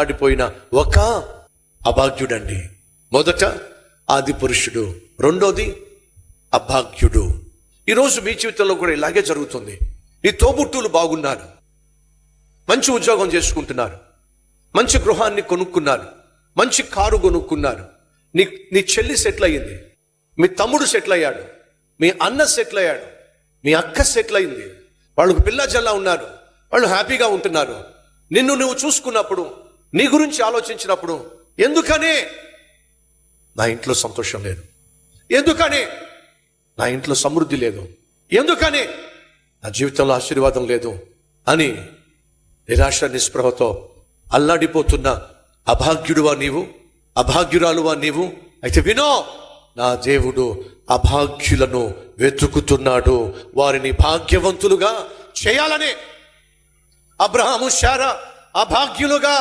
ఆడిపోయిన ఒక అభాగ్యుడండి. మొదట ఆది పురుషుడు, రెండోది అభాగ్యుడు. ఈరోజు మీ జీవితంలో కూడా ఇలాగే జరుగుతుంది. నీ తోబుట్టువులు బాగున్నారు, మంచి ఉద్యోగం చేసుకుంటున్నారు, మంచి గృహాన్ని కొనుక్కున్నారు, మంచి కారు కొనుక్కున్నారు. నీ చెల్లి సెటిల్ అయ్యింది, మీ తమ్ముడు సెటిల్ అయ్యాడు, మీ అన్న సెటిల్ అయ్యాడు, మీ అక్క సెటిల్ అయింది, వాళ్ళకు పిల్ల జల్లా ఉన్నారు, వాళ్ళు హ్యాపీగా ఉంటున్నారు. నిన్ను నువ్వు చూసుకున్నప్పుడు, నీ గురించి ఆలోచించినప్పుడు, ఎందుకనే నా ఇంట్లో సంతోషం లేదు, ఎందుకనే నా ఇంట్లో సమృద్ధి లేదు, ఎందుకనే నా జీవితంలో ఆశీర్వాదం లేదు అని నిరాశ నిస్పృహతో అల్లాడిపోతున్న అభాగ్యుడువా నీవు, అభాగ్యురాలువా నీవు? అయితే వినో, నా దేవుడు అభాగ్యులను వెతుకుతున్నాడు, వారిని భాగ్యవంతులుగా చేయాలనే. అబ్రహాము శారా అభాగ్యులుగా